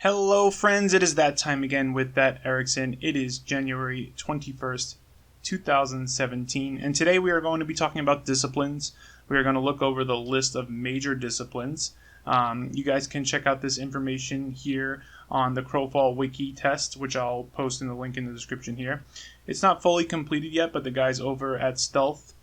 Hello friends, it is that time again with that Erickson. It is January 21st, 2017, and today we are going to be talking about disciplines. We are going to look over the list of major disciplines. You guys can check out this information here on the Crowfall wiki test, which I'll post in the link in the description here. It's not fully completed yet, but the guys over at Stealth,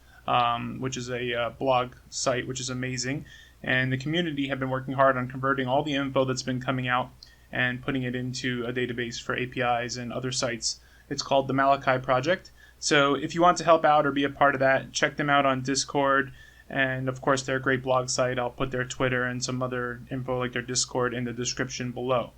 which is a blog site, which is amazing, and the community have been working hard on converting all the info that's been coming out and putting it into a database for APIs and other sites. It's called the Malachi Project. So if you want to help out or be a part of that, check them out on Discord. And of course, they're a great blog site. I'll put their Twitter and some other info like their Discord in the description below.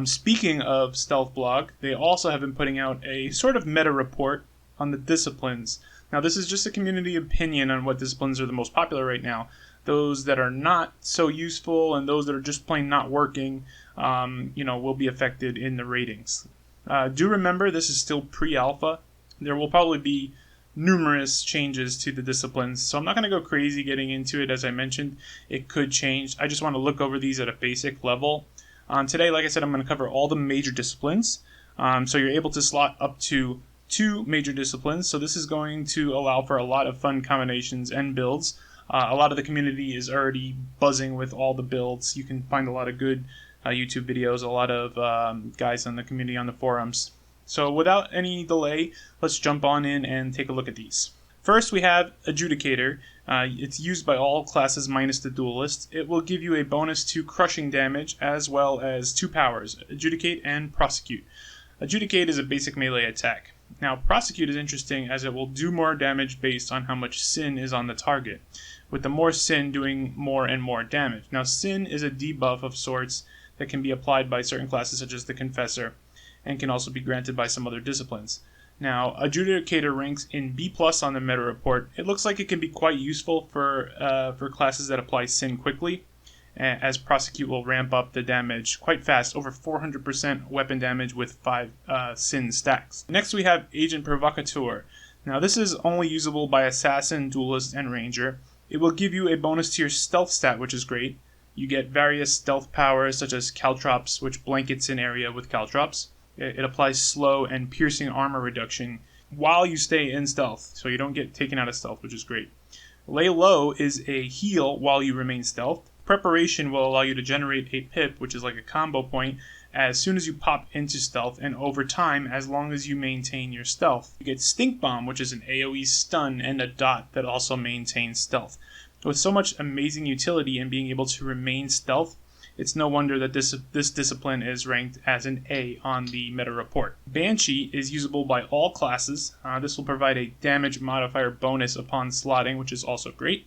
Speaking of Stealth Blog, they also have been putting out a sort of meta report on the disciplines. Now, this is just a community opinion on what disciplines are the most popular right now. Those that are not so useful and those that are just plain not working, will be affected in the ratings. Do remember, this is still pre-alpha. There will probably be numerous changes to the disciplines, so I'm not going to go crazy getting into it. As I mentioned, it could change. I just want to look over these at a basic level. Today, like I said, I'm going to cover all the major disciplines. So you're able to slot up to 2 major disciplines, so this is going to allow for a lot of fun combinations and builds. A lot of the community is already buzzing with all the builds. You can find a lot of good YouTube videos, a lot of guys in the community on the forums. So without any delay, let's jump on in and take a look at these. First, we have Adjudicator. It's used by all classes minus the Duelist. It will give you a bonus to crushing damage as well as 2 powers, Adjudicate and Prosecute. Adjudicate is a basic melee attack. Now, Prosecute is interesting as it will do more damage based on how much sin is on the target, with the more sin doing more and more damage. Now, sin is a debuff of sorts that can be applied by certain classes such as the Confessor, and can also be granted by some other disciplines. Now, Adjudicator ranks in B+ on the meta report. It looks like it can be quite useful for classes that apply sin quickly, as Prosecute will ramp up the damage quite fast, over 400% weapon damage with 5 sin stacks. Next we have Agent Provocateur. Now this is only usable by Assassin, Duelist, and Ranger. It will give you a bonus to your stealth stat, which is great. You get various stealth powers such as Caltrops, which blankets an area with Caltrops. It applies slow and piercing armor reduction while you stay in stealth, so you don't get taken out of stealth, which is great. Lay Low is a heal while you remain stealth. Preparation will allow you to generate a pip, which is like a combo point, as soon as you pop into stealth, and over time, as long as you maintain your stealth. You get Stink Bomb, which is an AoE stun and a dot that also maintains stealth. With so much amazing utility in being able to remain stealth, it's no wonder that this discipline is ranked as an A on the meta report. Banshee is usable by all classes. This will provide a damage modifier bonus upon slotting, which is also great.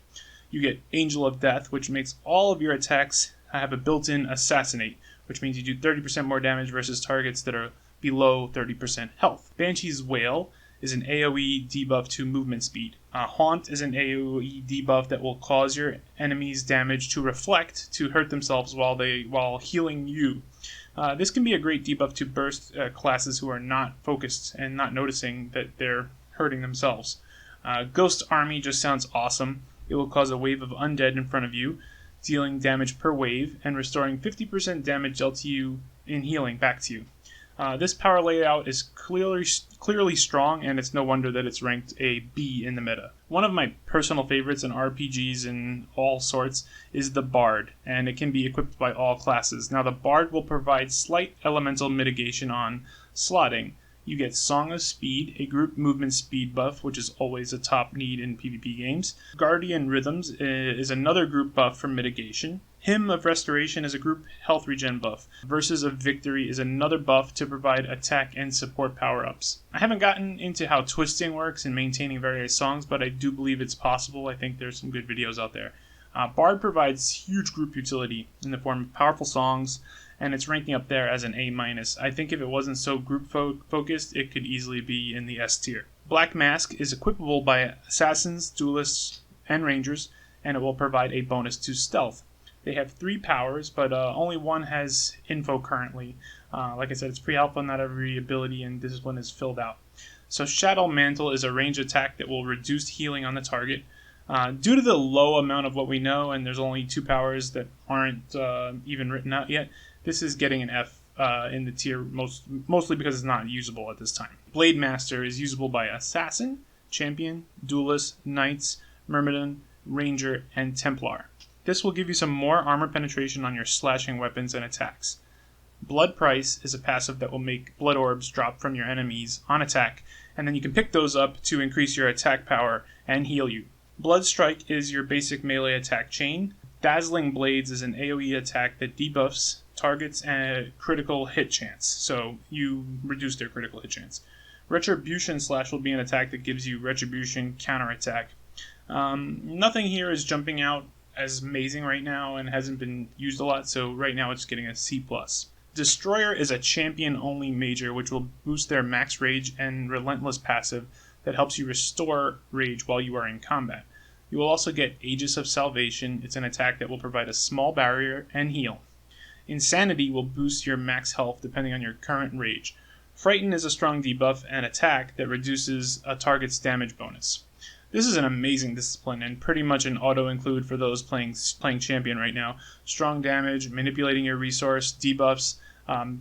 You get Angel of Death, which makes all of your attacks have a built-in Assassinate, which means you do 30% more damage versus targets that are below 30% health. Banshee's Wail is an AoE debuff to movement speed. Haunt is an AoE debuff that will cause your enemies' damage to reflect to hurt themselves while healing you. This can be a great debuff to burst classes who are not focused and not noticing that they're hurting themselves. Ghost Army just sounds awesome. It will cause a wave of undead in front of you, dealing damage per wave, and restoring 50% damage LTU in healing back to you. This power layout is clearly strong, and it's no wonder that it's ranked a B in the meta. One of my personal favorites in RPGs and all sorts is the Bard, and it can be equipped by all classes. Now, the Bard will provide slight elemental mitigation on slotting. You get Song of Speed, a group movement speed buff, which is always a top need in PvP games. Guardian Rhythms is another group buff for mitigation. Hymn of Restoration is a group health regen buff. Verses of Victory is another buff to provide attack and support power-ups. I haven't gotten into how twisting works and maintaining various songs, but I do believe it's possible. I think there's some good videos out there. Bard provides huge group utility in the form of powerful songs, and it's ranking up there as an A-. I think if it wasn't so group focused, it could easily be in the S tier. Black Mask is equipable by Assassins, Duelists, and Rangers, and it will provide a bonus to stealth. They have 3 powers, but only one has info currently. Like I said, it's pre-alpha, not every ability and discipline is filled out. So Shadow Mantle is a range attack that will reduce healing on the target. Due to the low amount of what we know, and there's only 2 powers that aren't even written out yet, this is getting an F in the tier, mostly because it's not usable at this time. Blade Master is usable by Assassin, Champion, Duelist, Knights, Myrmidon, Ranger, and Templar. This will give you some more armor penetration on your slashing weapons and attacks. Blood Price is a passive that will make blood orbs drop from your enemies on attack, and then you can pick those up to increase your attack power and heal you. Blood Strike is your basic melee attack chain. Dazzling Blades is an AoE attack that debuffs targets a critical hit chance, so you reduce their critical hit chance. Retribution Slash will be an attack that gives you Retribution counterattack. Nothing here is jumping out as amazing right now and hasn't been used a lot, so right now it's getting a C+. Destroyer is a champion-only major, which will boost their max rage and relentless passive that helps you restore rage while you are in combat. You will also get Aegis of Salvation. It's an attack that will provide a small barrier and heal. Insanity will boost your max health depending on your current rage. Frighten is a strong debuff and attack that reduces a target's damage bonus. This is an amazing discipline and pretty much an auto-include for those playing champion right now. Strong damage, manipulating your resource, debuffs.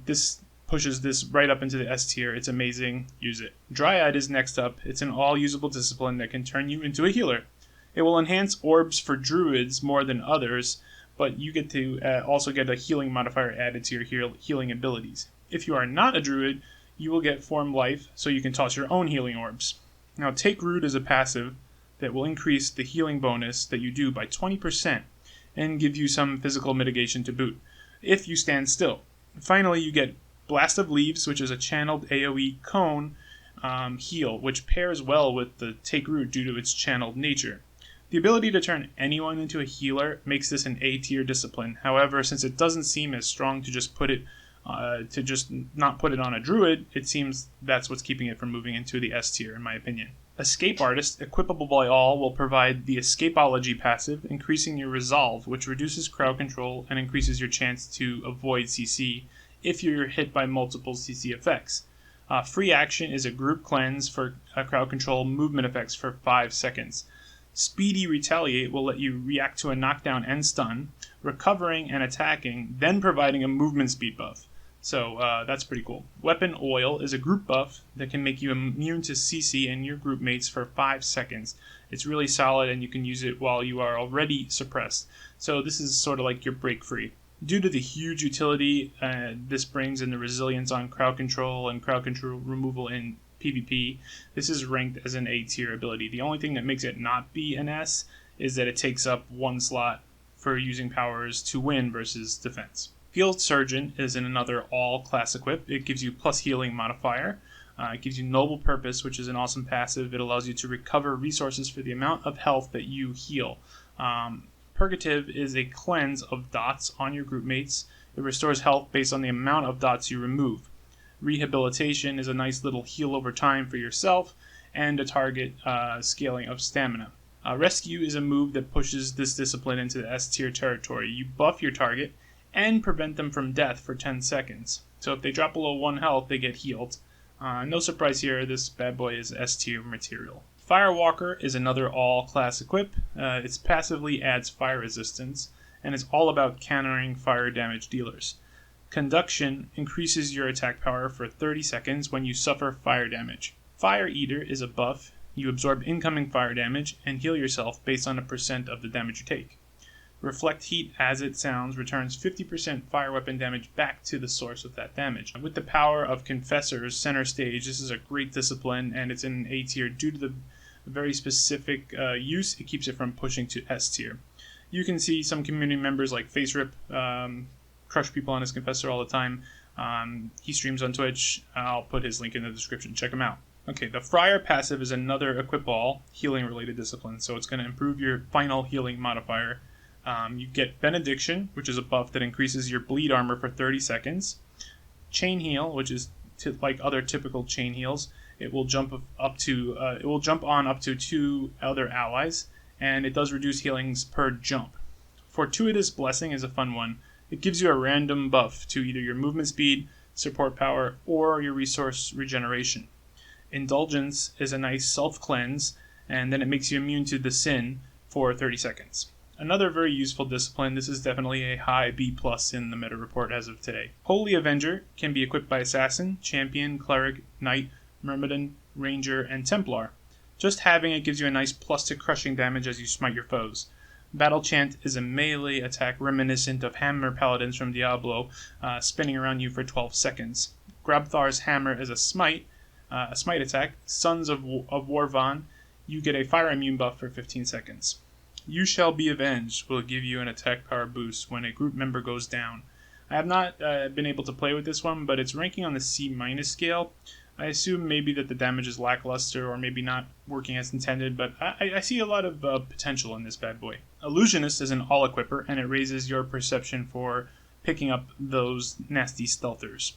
This pushes this right up into the S tier. It's amazing. Use it. Dryad is next up. It's an all-usable discipline that can turn you into a healer. It will enhance orbs for druids more than others, but you get to also get a healing modifier added to your healing abilities. If you are not a druid, you will get Form Life, so you can toss your own healing orbs. Now, Take Root is a passive that will increase the healing bonus that you do by 20% and give you some physical mitigation to boot, if you stand still. Finally, you get Blast of Leaves, which is a channeled AoE cone heal, which pairs well with the Take Root due to its channeled nature. The ability to turn anyone into a healer makes this an A tier discipline. However, since it doesn't seem as strong to just not put it on a druid, it seems that's what's keeping it from moving into the S tier, in my opinion. Escape Artist, equipable by all, will provide the Escapology passive, increasing your resolve, which reduces crowd control and increases your chance to avoid CC if you're hit by multiple CC effects. Free Action is a group cleanse for crowd control movement effects for 5 seconds. Speedy Retaliate will let you react to a knockdown and stun, recovering and attacking, then providing a movement speed buff. So that's pretty cool. Weapon Oil is a group buff that can make you immune to CC and your group mates for 5 seconds. It's really solid and you can use it while you are already suppressed. So this is sort of like your break free. Due to the huge utility this brings in the resilience on crowd control and crowd control removal in PvP, this is ranked as an A tier ability. The only thing that makes it not be an S is that it takes up 1 slot for using powers to win versus defense. Field Surgeon is another all-class equip. It gives you plus healing modifier. It gives you Noble Purpose, which is an awesome passive. It allows you to recover resources for the amount of health that you heal. Purgative is a cleanse of dots on your group mates. It restores health based on the amount of dots you remove. Rehabilitation is a nice little heal over time for yourself and a target scaling of stamina. Rescue is a move that pushes this discipline into the S tier territory. You buff your target and prevent them from death for 10 seconds. So if they drop below 1 health, they get healed. No surprise here, this bad boy is S tier material. Firewalker is another all-class equip. It passively adds fire resistance, and it's all about countering fire damage dealers. Conduction increases your attack power for 30 seconds when you suffer fire damage. Fire Eater is a buff. You absorb incoming fire damage and heal yourself based on a percent of the damage you take. Reflect Heat, as it sounds, returns 50% fire weapon damage back to the source of that damage. With the power of Confessor's center stage, this is a great discipline, and it's in A tier due to the very specific use. It keeps it from pushing to S tier. You can see some community members like FaceRip crush people on his Confessor all the time. He streams on Twitch. I'll put his link in the description. Check him out. Okay, the Friar passive is another equip all healing-related discipline, so it's going to improve your final healing modifier. You get Benediction, which is a buff that increases your bleed armor for 30 seconds. Chain Heal, which is like other typical chain heals. It will jump on up to 2 other allies, and it does reduce healings per jump. Fortuitous Blessing is a fun one. It gives you a random buff to either your movement speed, support power, or your resource regeneration. Indulgence is a nice self-cleanse, and then it makes you immune to the sin for 30 seconds. Another very useful discipline. This is definitely a high B+ in the meta report as of today. Holy Avenger can be equipped by Assassin, Champion, Cleric, Knight, Myrmidon, Ranger, and Templar. Just having it gives you a nice plus to crushing damage as you smite your foes. Battle Chant is a melee attack reminiscent of Hammer Paladins from Diablo, spinning around you for 12 seconds. Grabthar's Hammer is a smite attack. Sons of Warvan, you get a fire immune buff for 15 seconds. You Shall Be Avenged will give you an attack power boost when a group member goes down. I have not been able to play with this one, but it's ranking on the C- scale. I assume maybe that the damage is lackluster or maybe not working as intended, but I see a lot of potential in this bad boy. Illusionist is an all-equipper, and it raises your perception for picking up those nasty stealthers.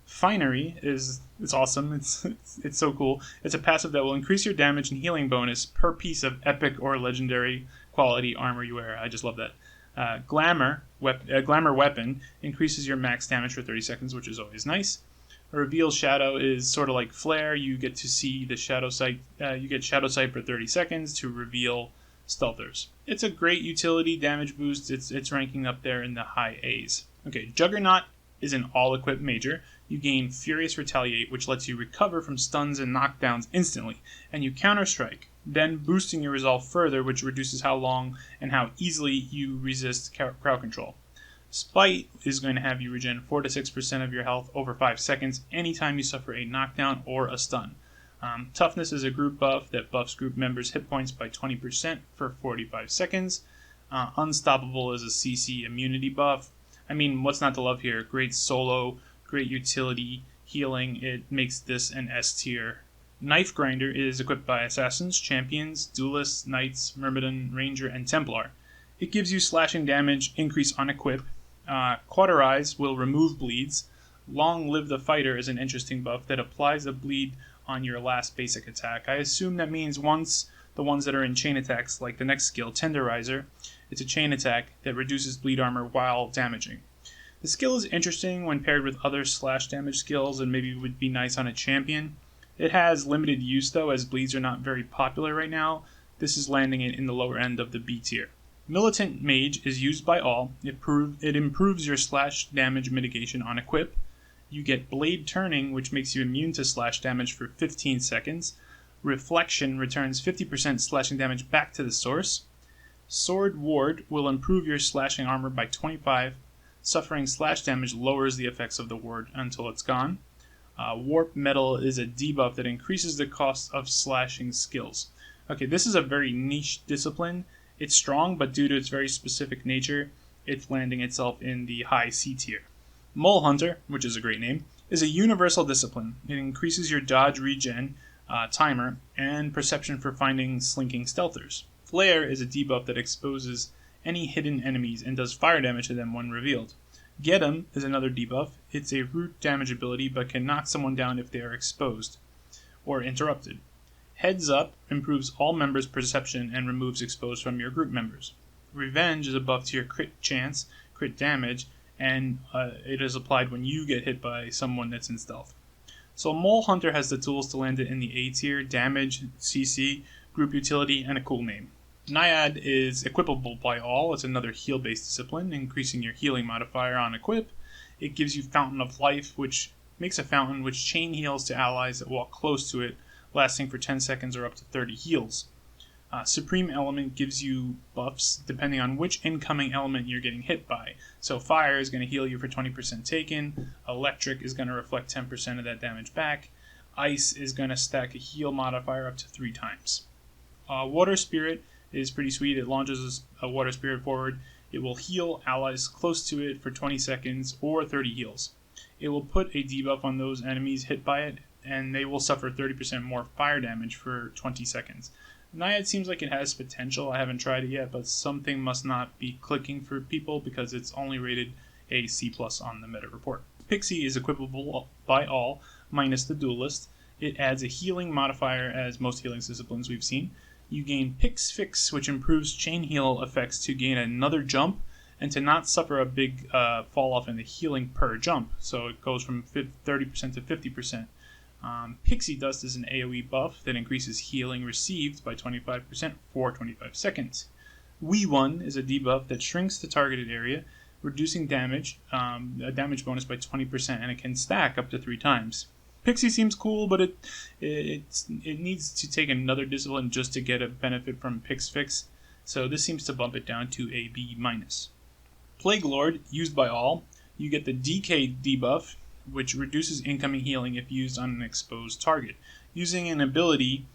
Finery it's awesome. It's so cool. It's a passive that will increase your damage and healing bonus per piece of epic or legendary quality armor you wear. I just love that. Glamour Weapon increases your max damage for 30 seconds, which is always nice. Reveal Shadow is sort of like Flare. You get to see the Shadow Sight. You get Shadow Sight for 30 seconds to reveal stealthers. It's a great utility damage boost. It's ranking up there in the high A's. Okay, Juggernaut is an all-equipped major. You gain Furious Retaliate, which lets you recover from stuns and knockdowns instantly, and you counter-strike, then boosting your resolve further, which reduces how long and how easily you resist crowd control. Spite is going to have you regen 4 to 6% of your health over 5 seconds anytime you suffer a knockdown or a stun. Toughness is a group buff that buffs group members' hit points by 20% for 45 seconds. Unstoppable is a CC immunity buff. I mean, what's not to love here? Great solo, great utility, healing. It makes this an S tier. Knife Grinder is equipped by Assassins, Champions, Duelists, Knights, Myrmidon, Ranger, and Templar. It gives you slashing damage increase on equip. Cauterize will remove bleeds. Long Live the Fighter is an interesting buff that applies a bleed on your last basic attack. I assume that means once the ones that are in chain attacks, like the next skill, Tenderizer, it's a chain attack that reduces bleed armor while damaging. The skill is interesting when paired with other slash damage skills and maybe would be nice on a champion. It has limited use though, as bleeds are not very popular right now. This is landing it in the lower end of the B tier. Militant Mage is used by all. It improves your slash damage mitigation on equip. You get Blade Turning, which makes you immune to slash damage for 15 seconds. Reflection returns 50% slashing damage back to the source. Sword Ward will improve your slashing armor by 25. Suffering slash damage lowers the effects of the ward until it's gone. Warp Metal is a debuff that increases the cost of slashing skills. Okay, this is a very niche discipline. It's strong, but due to its very specific nature, it's landing itself in the high C tier. Mole Hunter, which is a great name, is a universal discipline. It increases your dodge regen timer and perception for finding slinking stealthers. Flare is a debuff that exposes any hidden enemies and does fire damage to them when revealed. Get 'em is another debuff. It's a root damage ability, but can knock someone down if they are exposed or interrupted. Heads Up improves all members' perception and removes exposed from your group members. Revenge is a buff to your crit chance, crit damage, and it is applied when you get hit by someone that's in stealth. So Mole Hunter has the tools to land it in the A tier: damage, CC, group utility, and a cool name. Naiad is equipable by all. It's another heal-based discipline, increasing your healing modifier on equip. It gives you Fountain of Life, which makes a fountain which chain heals to allies that walk close to it, lasting for 10 seconds or up to 30 heals. Supreme Element gives you buffs depending on which incoming element you're getting hit by. So Fire is going to heal you for 20% taken. Electric is going to reflect 10% of that damage back. Ice is going to stack a heal modifier up to 3 times. Water Spirit is pretty sweet. It launches a Water Spirit forward. It will heal allies close to it for 20 seconds or 30 heals. It will put a debuff on those enemies hit by it, and they will suffer 30% more fire damage for 20 seconds. Naiad seems like it has potential. I haven't tried it yet, but something must not be clicking for people because it's only rated a C+ on the meta report. Pixie is equipable by all, minus the Duelist. It adds a healing modifier as most healing disciplines we've seen. You gain Pix Fix, which improves chain heal effects to gain another jump and to not suffer a big fall off in the healing per jump. So it goes from 30% to 50%. Pixie Dust is an AoE buff that increases healing received by 25% for 25 seconds. Wee One is a debuff that shrinks the targeted area, reducing damage, a damage bonus by 20%, and it can stack up to 3 times. Pixie seems cool, but it needs to take another discipline just to get a benefit from Pix Fix, so this seems to bump it down to a B-. Plague Lord, used by all, you get the DK debuff, which reduces incoming healing if used on an exposed target. Using an ability,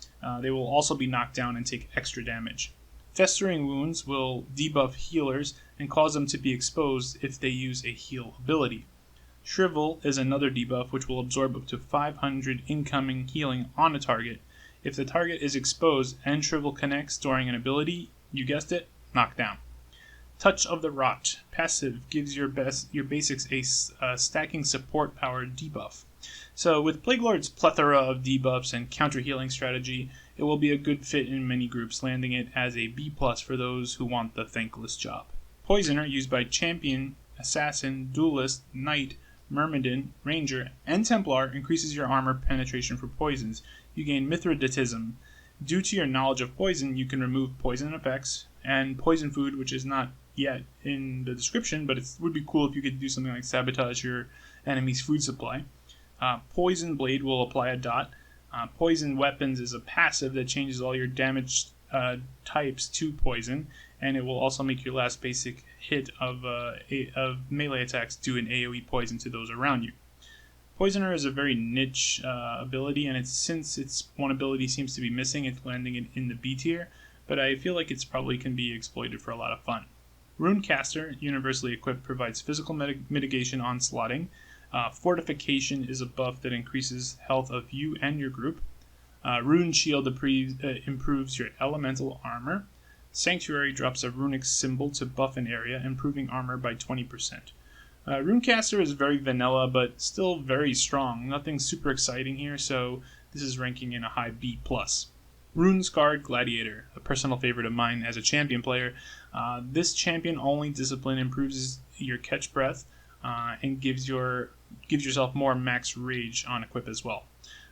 they will also be knocked down and take extra damage. Festering Wounds will debuff healers and cause them to be exposed if they use a heal ability. Shrivel is another debuff which will absorb up to 500 incoming healing on a target. If the target is exposed and Shrivel connects during an ability, you guessed it, knockdown. Touch of the Rot, passive, gives your basics a stacking support power debuff. So with Plague Lord's plethora of debuffs and counter healing strategy, it will be a good fit in many groups, landing it as a B+ for those who want the thankless job. Poisoner, used by Champion, Assassin, Duelist, Knight, Myrmidon, Ranger, and Templar, increases your armor penetration for poisons. You gain Mithridatism. Due to your knowledge of poison, you can remove poison effects, and Poison Food, which is not yet in the description, but it would be cool if you could do something like sabotage your enemy's food supply. Poison Blade will apply a dot. Poison Weapons is a passive that changes all your damage types to poison, and it will also make your last basic hit of melee attacks do an AoE poison to those around you. Poisoner is a very niche ability, and since its one ability seems to be missing, it's landing it in the B tier, but I feel like it's probably can be exploited for a lot of fun. Rune Caster, universally equipped, provides physical mitigation on slotting. Fortification is a buff that increases health of you and your group. Rune Shield improves your elemental armor. Sanctuary drops a runic symbol to buff an area, improving armor by 20%. Rune Caster is very vanilla, but still very strong. Nothing super exciting here, so this is ranking in a high B+. Rune Scarred Gladiator, a personal favorite of mine as a champion player. This champion-only discipline improves your catch breath and gives yourself more max rage on equip as well.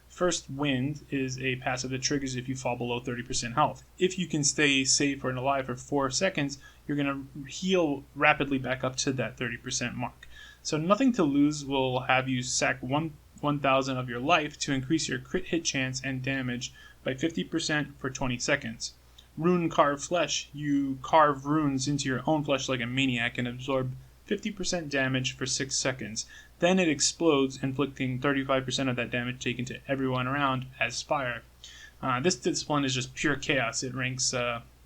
First Wind is a passive that triggers if you fall below 30% health. If you can stay safe and alive for 4 seconds, you're going to heal rapidly back up to that 30% mark. So Nothing to Lose will have you sack 1,000 of your life to increase your crit hit chance and damage by 50% for 20 seconds. Rune Carve Flesh, you carve runes into your own flesh like a maniac and absorb 50% damage for 6 seconds. Then it explodes, inflicting 35% of that damage taken to everyone around as fire. This discipline is just pure chaos. It ranks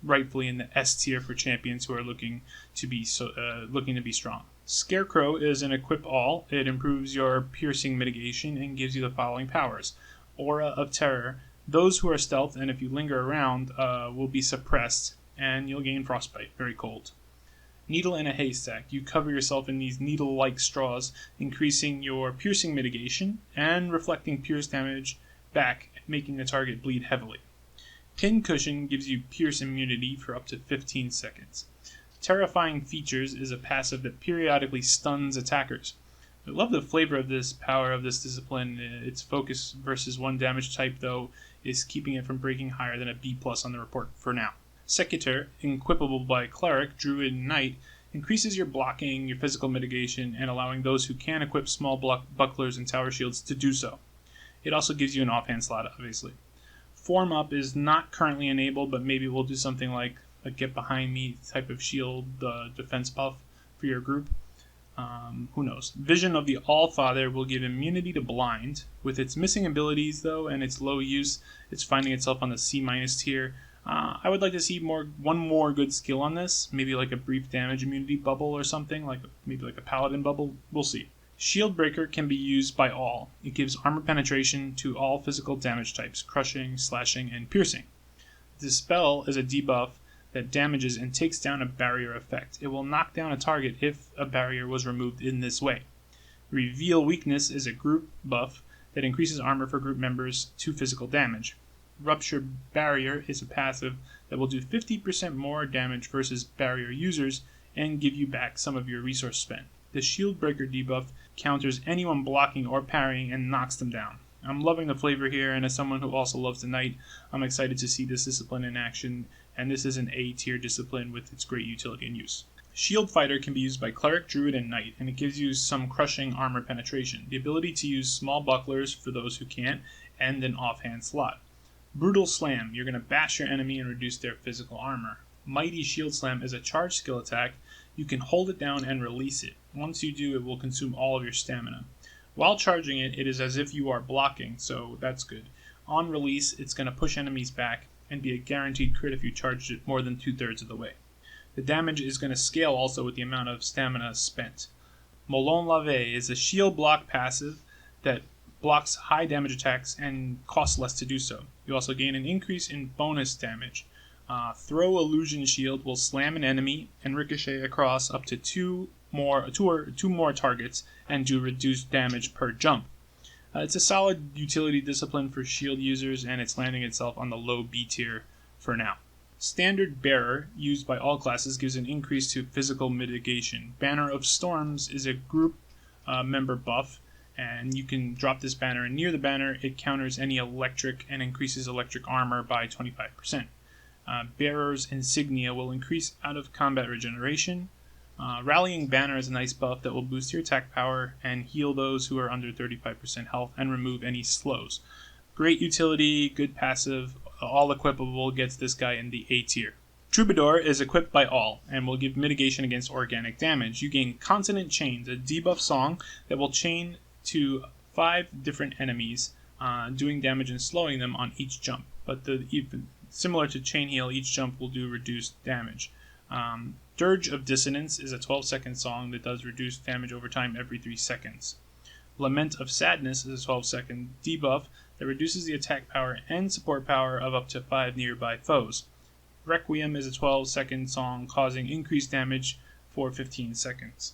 rightfully in the S tier for champions who are looking to be strong. Scarecrow is an equip all. It improves your piercing mitigation and gives you the following powers. Aura of Terror. Those who are stealth and if you linger around will be suppressed, and you'll gain frostbite. Very cold. Needle in a Haystack. You cover yourself in these needle-like straws, increasing your piercing mitigation and reflecting pierce damage back, making the target bleed heavily. Pincushion gives you pierce immunity for up to 15 seconds. Terrifying Features is a passive that periodically stuns attackers. I love the flavor of this power of this discipline. Its focus versus one damage type, though, is keeping it from breaking higher than a B+ on the report for now. Secutor, equipable by Cleric, Druid, and Knight, increases your blocking, your physical mitigation, and allowing those who can equip small bucklers and tower shields to do so. It also gives you an offhand slot, obviously. Form Up is not currently enabled, but maybe we'll do something like a Get Behind Me type of shield defense buff for your group. Who knows? Vision of the Allfather will give immunity to blind. With its missing abilities, though, and its low use, it's finding itself on the C- tier. I would like to see one more good skill on this, maybe like a brief damage immunity bubble or something, maybe like a paladin bubble. We'll see. Shield Breaker can be used by all. It gives armor penetration to all physical damage types, crushing, slashing, and piercing. Dispel is a debuff that damages and takes down a barrier effect. It will knock down a target if a barrier was removed in this way. Reveal Weakness is a group buff that increases armor for group members to physical damage. Rupture Barrier is a passive that will do 50% more damage versus barrier users and give you back some of your resource spent. The Shield Breaker debuff counters anyone blocking or parrying and knocks them down. I'm loving the flavor here, and as someone who also loves the Knight, I'm excited to see this discipline in action, and this is an A tier discipline with its great utility and use. Shield Fighter can be used by Cleric, Druid, and Knight, and it gives you some crushing armor penetration, the ability to use small bucklers for those who can't, and an offhand slot. Brutal Slam, you're going to bash your enemy and reduce their physical armor. Mighty Shield Slam is a charged skill attack. You can hold it down and release it. Once you do, it will consume all of your stamina. While charging it, it is as if you are blocking, so that's good. On release, it's going to push enemies back and be a guaranteed crit if you charged it more than 2/3 of the way. The damage is going to scale also with the amount of stamina spent. Molon Lave is a shield block passive that blocks high damage attacks and costs less to do so. You also gain an increase in bonus damage. Throw Illusion Shield will slam an enemy and ricochet across up to two more targets and do reduced damage per jump. It's a solid utility discipline for shield users, and it's landing itself on the low B tier for now. Standard Bearer, used by all classes, gives an increase to physical mitigation. Banner of Storms is a group member buff, and you can drop this banner, and near the banner it counters any electric and increases electric armor by 25%. Bearer's Insignia will increase out of combat regeneration. Rallying Banner is a nice buff that will boost your attack power and heal those who are under 35% health and remove any slows. Great utility, good passive, all equipable, gets this guy in the A tier. Troubadour is equipped by all and will give mitigation against organic damage. You gain Consonant Chains, a debuff song that will chain to 5 different enemies, doing damage and slowing them on each jump. But similar to Chain Heal, each jump will do reduced damage. Dirge of Dissonance is a 12-second song that does reduced damage over time every 3 seconds. Lament of Sadness is a 12-second debuff that reduces the attack power and support power of up to 5 nearby foes. Requiem is a 12-second song causing increased damage for 15 seconds.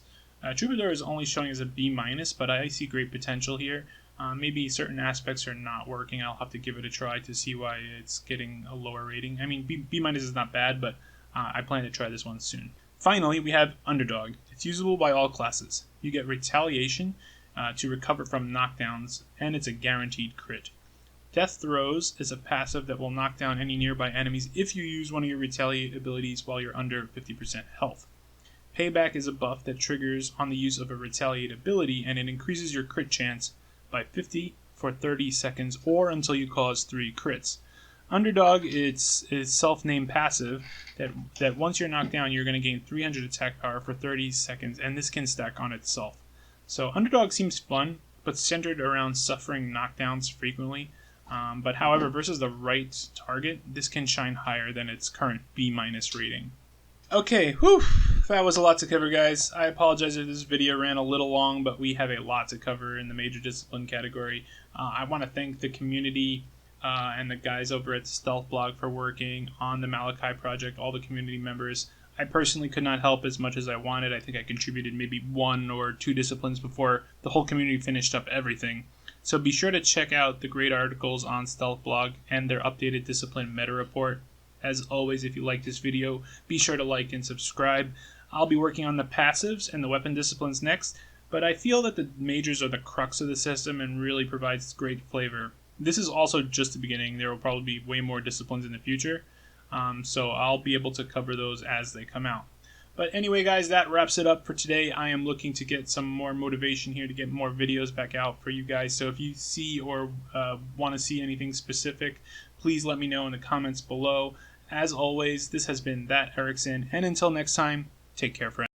Troubadour is only showing as a B-, but I see great potential here. Maybe certain aspects are not working. I'll have to give it a try to see why it's getting a lower rating. I mean, B- is not bad, but I plan to try this one soon. Finally, we have Underdog. It's usable by all classes. You get Retaliation to recover from knockdowns, and it's a guaranteed crit. Death Throws is a passive that will knock down any nearby enemies if you use one of your Retaliate abilities while you're under 50% health. Payback is a buff that triggers on the use of a Retaliate ability, and it increases your crit chance by 50 for 30 seconds or until you cause 3 crits. Underdog, it's self-named passive that once you're knocked down, you're going to gain 300 attack power for 30 seconds, and this can stack on itself. So Underdog seems fun, but centered around suffering knockdowns frequently. But however, versus the right target, this can shine higher than its current B- rating. Okay, whew, that was a lot to cover, guys. I apologize if this video ran a little long, but we have a lot to cover in the major discipline category. I want to thank the community and the guys over at Stealth Blog for working on the Malachi project, all the community members. I personally could not help as much as I wanted. I think I contributed maybe 1 or 2 disciplines before the whole community finished up everything. So be sure to check out the great articles on Stealth Blog and their updated discipline meta report. As always, if you like this video, be sure to like and subscribe. I'll be working on the passives and the weapon disciplines next, but I feel that the majors are the crux of the system and really provides great flavor. This is also just the beginning. There will probably be way more disciplines in the future, so I'll be able to cover those as they come out. But anyway, guys, that wraps it up for today. I am looking to get some more motivation here to get more videos back out for you guys. So if you see or want to see anything specific, please let me know in the comments below. As always, this has been That Erickson, and until next time, take care, friends.